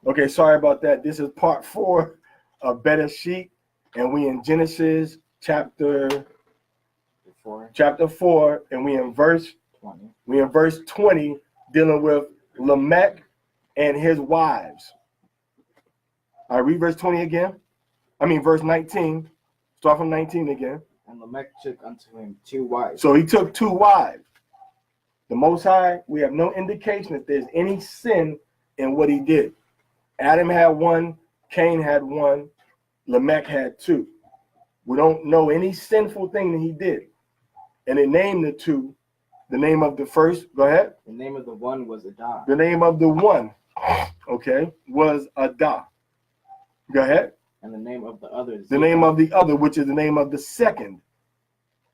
Okay, sorry about that. This is part 4 of BERESHIT, and we in Genesis chapter 4, and we in verse 20. We in verse 20, dealing with Lamech and his wives. All right, read verse 20 again. Verse 19. Start from 19 again. And Lamech took unto him 2 wives. So he took 2 wives. The Most High, we have no indication that there's any sin in what he did. Adam had 1, Cain had 1, Lamech had 2. We don't know any sinful thing that he did. And they named the 2. The name of the first, go ahead. The name of the one was Adah. The name of the one, okay, was Adah. Go ahead. And the name of the other is the name of the other, which is the name of the second.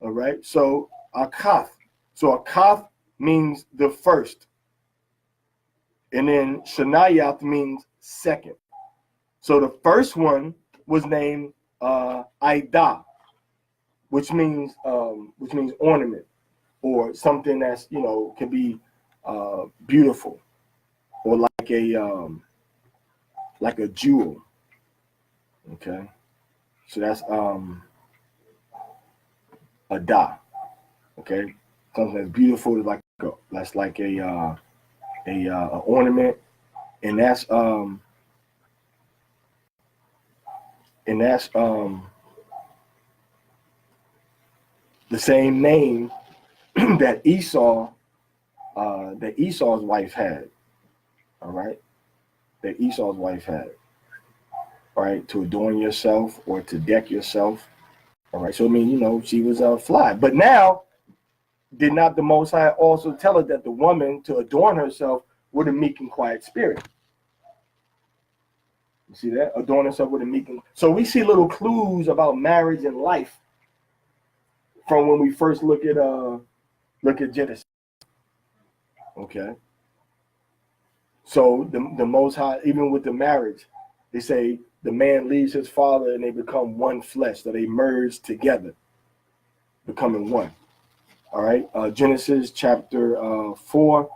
All right. So Akath. So Akath means the first. And then Shanayath means second. So the first one was named Idah, which means ornament, or something that's, can be beautiful, or like a jewel. Okay, so that's Adah. Okay, something that's beautiful, that's like a ornament, and that's the same name that Esau's wife had. All right, that Esau's wife had. All right, to adorn yourself or to deck yourself. All right, so she was a fly. But now, did not the Most High also tell her that the woman to adorn herself with a meek and quiet spirit? You see that? Adorn herself with a meek and... So we see little clues about marriage and life from when we first look at Genesis. Okay. So the Most High, even with the marriage, they say the man leaves his father and they become one flesh. So they merge together, becoming one. All right. Genesis chapter 4,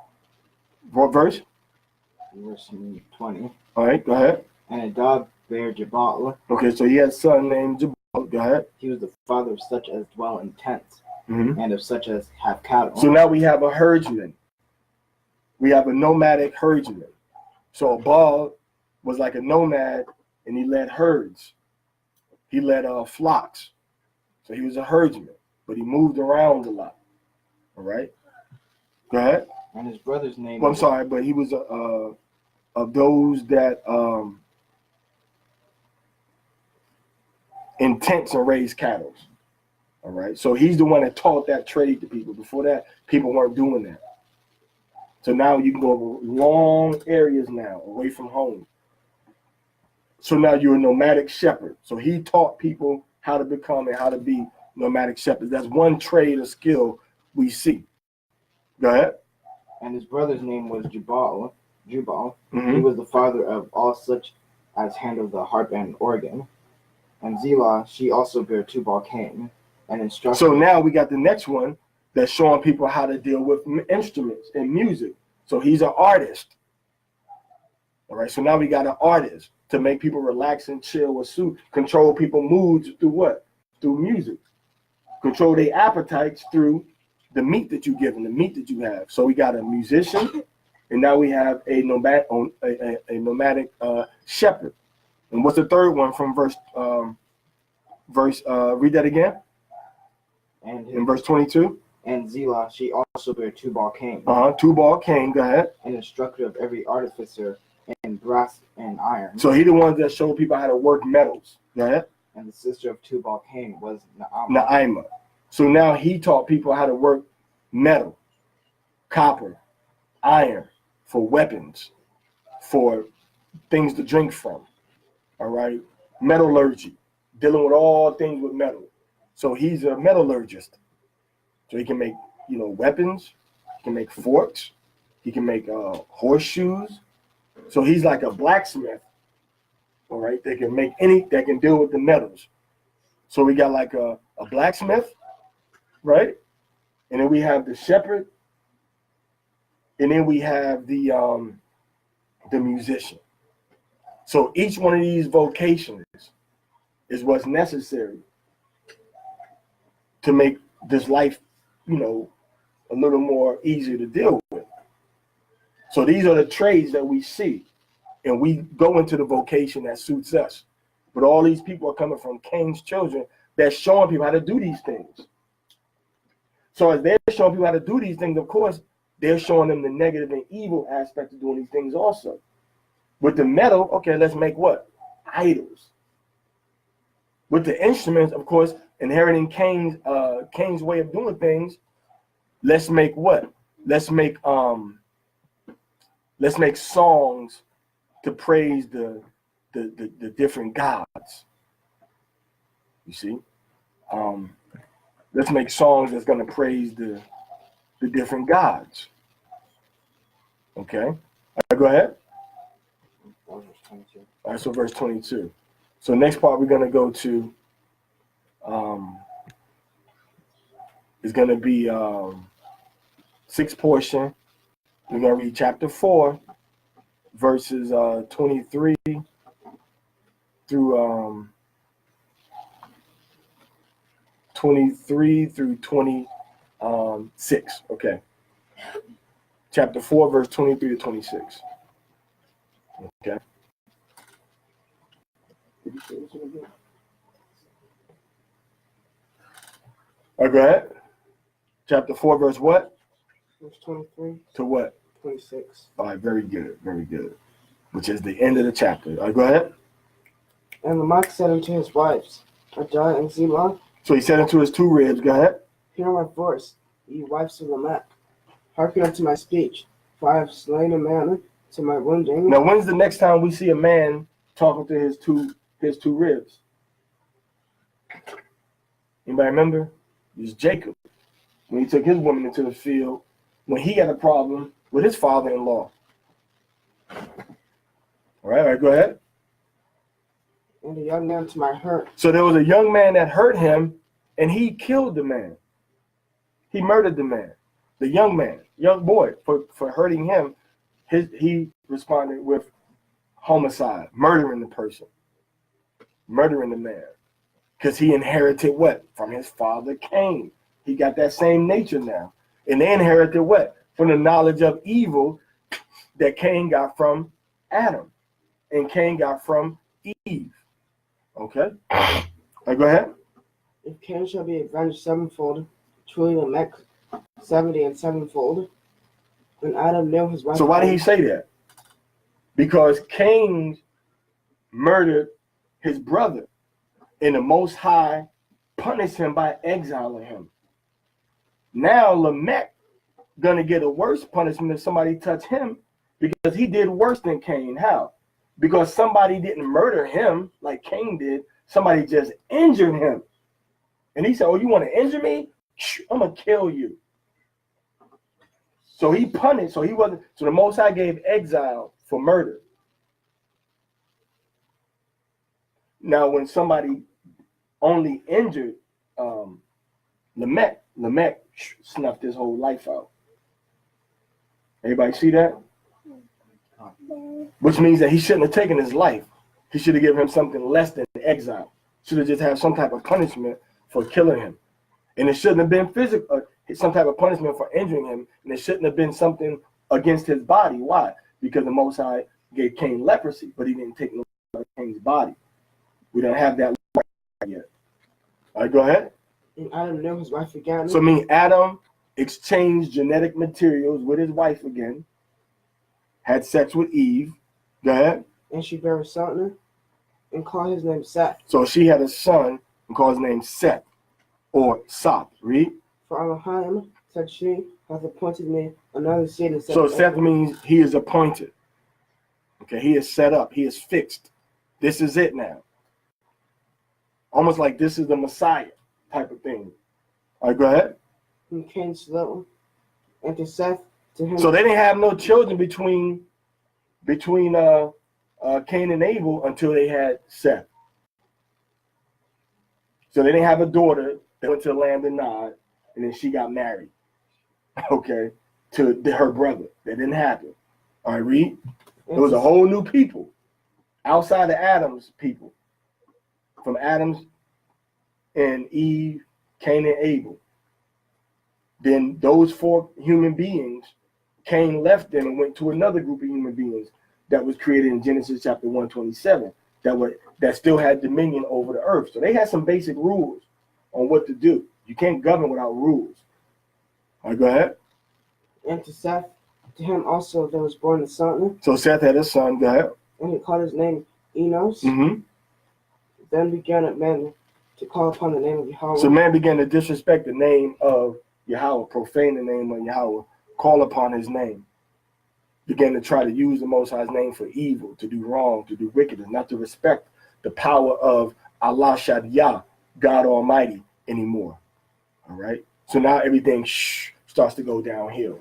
what verse? Verse 20. All right, go ahead. And Adah bare Jabal. Okay, so he had a son named Jabal. Go ahead. He was the father of such as dwell in tents, Mm-hmm. and of such as have cattle. So now we have a herdsman. We have a nomadic herdsman. So Baal was like a nomad, and he led herds. He led flocks. So he was a herdsman, but he moved around a lot. All right. Go ahead. And his brother's name. Well, I'm sorry, but he was of those that in tents and raised cattle. All right. So he's the one that taught that trade to people. Before that, people weren't doing that. So now you can go over long areas now, away from home. So now you're a nomadic shepherd. So he taught people how to become and how to be nomadic shepherds. That's one trade or skill we see. Go ahead. And his brother's name was Jubal. Mm-hmm. He was the father of all such as handle the harp and organ. And Zillah, she also bare Tubal-Cain, and instructed. So now we got the next one that's showing people how to deal with instruments and music. So he's an artist. All right. So now we got an artist to make people relax and chill with control people's moods through what? Through music. Control their appetites through the meat that you give them, the meat that you have. So we got a musician, and now we have a nomadic shepherd. And what's the third one from verse? Read that again. And in verse 22. And Zillah, she also bare Tubal-Cain. Tubal-Cain. Go ahead. An instructor of every artificer in brass and iron. So he the one that showed people how to work metals. Go ahead. And the sister of Tubal-Cain was Naima. So now he taught people how to work metal, copper, iron, for weapons, for things to drink from. All right. Metallurgy, dealing with all things with metal. So he's a metallurgist. So he can make, weapons. He can make forks. He can make horseshoes. So he's like a blacksmith. All right. They can make that can deal with the metals. So we got like a blacksmith, right? And then we have the shepherd. And then we have the musician. So each one of these vocations is what's necessary to make this life, a little more easier to deal with. So these are the trades that we see, and we go into the vocation that suits us. But all these people are coming from Cain's children that's showing people how to do these things. So as they're showing people how to do these things, of course, they're showing them the negative and evil aspect of doing these things also. With the metal, okay, let's make what? Idols. With the instruments, of course, inheriting Cain's way of doing things, let's make what? Let's make songs to praise the different gods. You see? Let's make songs that's going to praise the different gods. Okay? All right, go ahead. All right, so verse 22. So next part we're going to go to is going to be sixth portion. We're going to read chapter 4, verses 23 through 26. Okay. Chapter 4, verse 23 to 26. Okay. All right, go ahead. Chapter 4, verse what? Verse 23 to what? 26. All right, very good, very good. Which is the end of the chapter. All right, go ahead. And Lamech said unto his wives, Adah and Zillah, So he said unto his two ribs, go ahead. Hear my voice, ye wives of Lamech. Hearken unto my speech, for I have slain a man to my wounding. Now, when's the next time we see a man talking to his two ribs? Anybody remember? It was Jacob. When he took his woman into the field, when he had a problem with his father-in-law. All right, go ahead. And a young man to my hurt. So there was a young man that hurt him, and he killed the man. He murdered the man. The young boy, for hurting him, he responded with homicide, murdering the person, murdering the man. Because he inherited what? From his father Cain. He got that same nature now. And they inherited what? From the knowledge of evil that Cain got from Adam. And Cain got from Eve. Okay? All right, go ahead. If Cain shall be avenged sevenfold, truly Lamech 70 and sevenfold. And Adam knew his wife. So why did he say that? Because Cain murdered his brother. And the Most High punished him by exiling him. Now Lamech gonna get a worse punishment if somebody touch him, because he did worse than Cain. How? Because somebody didn't murder him like Cain did. Somebody just injured him. And he said, oh, you want to injure me? I'm gonna kill you. So he punished. So the Most High gave exile for murder. Now, when somebody only injured Lamech snuffed his whole life out. Everybody see that? Which means that he shouldn't have taken his life. He should have given him something less than exile. Should have just had some type of punishment for killing him. And it shouldn't have been physical, some type of punishment for injuring him. And it shouldn't have been something against his body. Why? Because the Most High gave Cain leprosy, but he didn't take no of Cain's body. We don't have that yet. All right, go ahead. And Adam knew his wife again. So, I mean, Adam exchanged genetic materials with his wife again, had sex with Eve. Go ahead. And she bare a son and called his name Seth. So she had a son and called his name Seth or Seth. Read. For Elohim, said she, hath appointed me another seed instead. So Seth means he is appointed. Okay, he is set up. He is fixed. This is it now. Almost like this is the Messiah type of thing. All right, go ahead. And Cain slew, and to Seth, to him. So they didn't have no children between Cain and Abel until they had Seth. So they didn't have a daughter. They went to the land of Nod, and then she got married. Okay, to her brother. That didn't happen. All right, read. It was a whole new people outside of Adam's people, from Adam's and Eve, Cain and Abel, then those 4 human beings, Cain left them and went to another group of human beings that was created in Genesis chapter 127 that still had dominion over the earth. So they had some basic rules on what to do. You can't govern without rules. All right, go ahead. And to Seth, to him also there was born a son. So Seth had a son, go ahead. And he called his name Enos. Mm-hmm. Then began men to call upon the name of Yahawah. So man began to disrespect the name of Yahawah, profane the name of Yahawah, call upon his name. Began to try to use the Most High's name for evil, to do wrong, to do wickedness, not to respect the power of Allah Shadiyah, God Almighty, anymore. All right? So now everything starts to go downhill.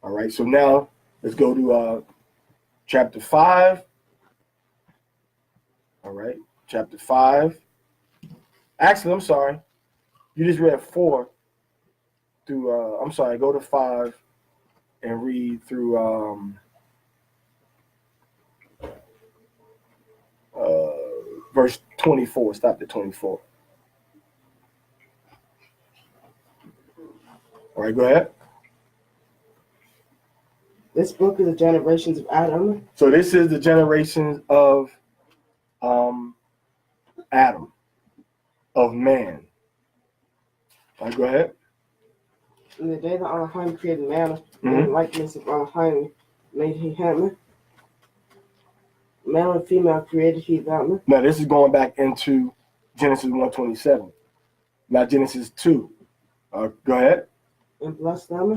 All right? So now let's go to chapter 5. All right? Chapter 5. Actually, I'm sorry. You just read 4 through, I'm sorry, go to 5 and read through verse 24. Stop at 24. All right, go ahead. This book is the generations of Adam. So this is the generations of Adam, of man. All right, go ahead. In the day that Elohim created man, in the likeness of Elohim made he him. Male and female created he them. Now this is going back into Genesis 127, not Genesis 2. Go ahead. And blessed them,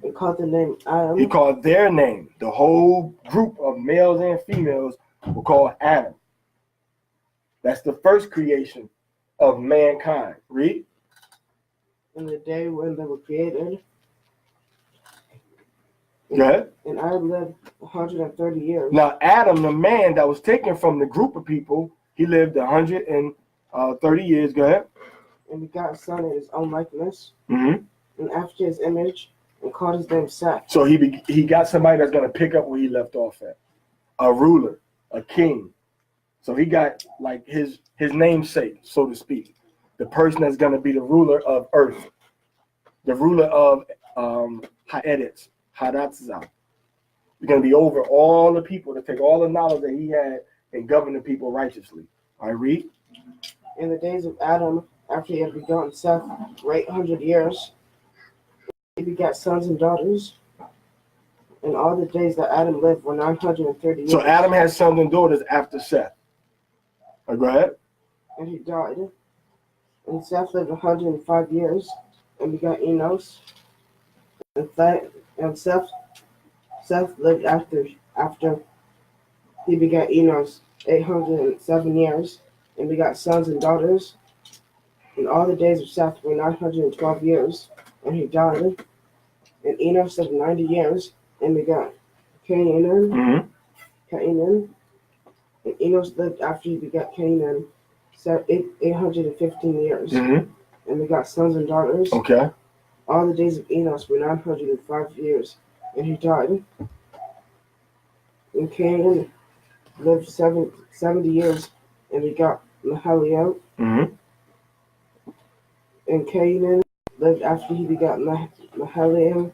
and called the name Adam. He called their name. The whole group of males and females were called Adam. That's the first creation of mankind. Read. In the day when they were created. Go ahead. And Adam lived 130 years. Now Adam, the man that was taken from the group of people, he lived 130 years. Go ahead. And begot a son in his own likeness, Mm-hmm. and after his image, and called his name Seth. So he got somebody that's going to pick up where he left off at. A ruler, a king. So he got like his namesake, so to speak. The person that's going to be the ruler of earth. The ruler of Ha'edetz, Hadatzah. He's going to be over all the people, to take all the knowledge that he had and govern the people righteously. All right, read. In the days of Adam, after he had begotten Seth, for 800 years, he begat sons and daughters. And all the days that Adam lived were 930 years. So Adam had sons and daughters after Seth. All right, go ahead. And he died. And Seth lived 105 years, and begot Enos. And Seth lived after he begat Enos 807 years, and begot sons and daughters. And all the days of Seth were 912 years, and he died. And Enos lived 90 years, and begot Canaan. Mm-hmm. Canaan. And Enos lived after he begat Canaan 815 years, Mm-hmm. and begot sons and daughters. Okay. All the days of Enos were 905 years, and he died. And Canaan lived 70 years, and begot Mahalalel. Mm-hmm. And Canaan lived after he begot Mahalalel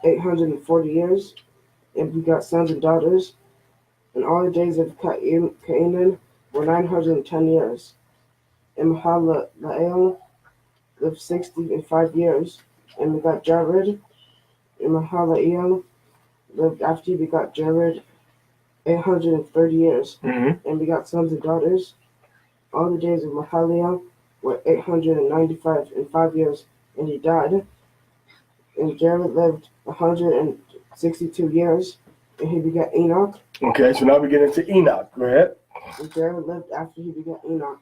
840 years, and begot sons and daughters. And all the days of Canaan were 910 years. And Mahalalel lived 65 years, and begot Jared. And Mahalalel lived after he begot Jared 830 years, Mm-hmm. and begot sons and daughters. All the days of Mahalalel were 895 and 5 years, and he died. And Jared lived 162 years, and he begat Enoch. Okay, so now we get into Enoch. Go ahead. And Jared lived after he begat Enoch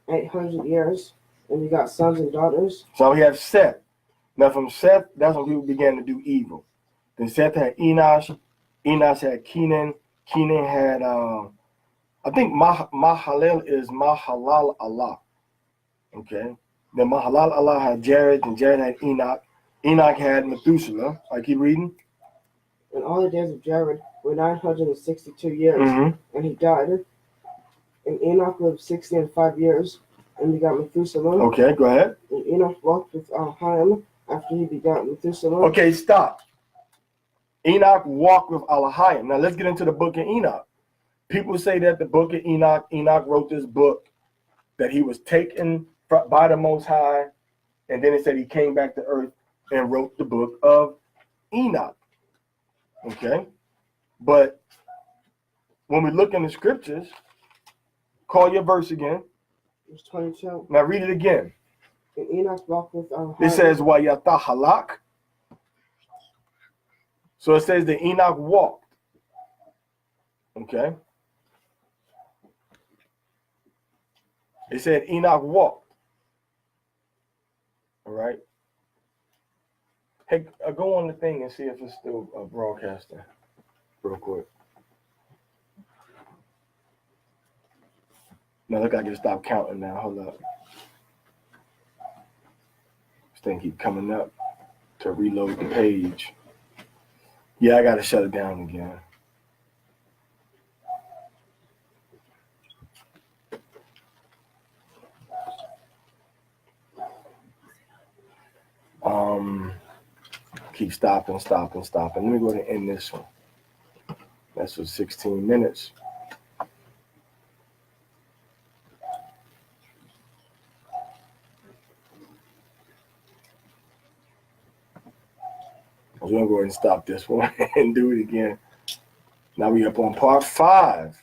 800 years, and he got sons and daughters. So we have Seth. Now from Seth, that's when people began to do evil. Then Seth had Enosh. Enosh had Kenan. Kenan had, I think Mahalel is Mahalal Allah. Okay. Then Mahalal Allah had Jared, and Jared had Enoch. Enoch had Methuselah. I keep reading. And all the days of Jared were 962 years, Mm-hmm. and he died. And Enoch lived 60 and 5 years, and begot Methuselah. Okay, go ahead. And Enoch walked with Elohim after he begot Methuselah. Okay, stop. Enoch walked with Elohim. Now let's get into the book of Enoch. People say that the book of Enoch, Enoch wrote this book, that he was taken by the Most High, and then it said he came back to earth and wrote the book of Enoch. Okay? But when we look in the scriptures, call your verse again. Verse 22. Now read it again. And Enoch walked with Elohim. It says, Wayata halak. So it says that Enoch walked. Okay? It said Enoch walked. All right? Hey, go on the thing and see if it's still broadcasting real quick. Now look, I can stop counting now. Hold up. This thing keep coming up to reload the page. Yeah, I gotta shut it down again. Keep stopping. Let me go ahead and end this one. That's for 16 minutes. I'm gonna go ahead and stop this one and do it again. Now we up on part 5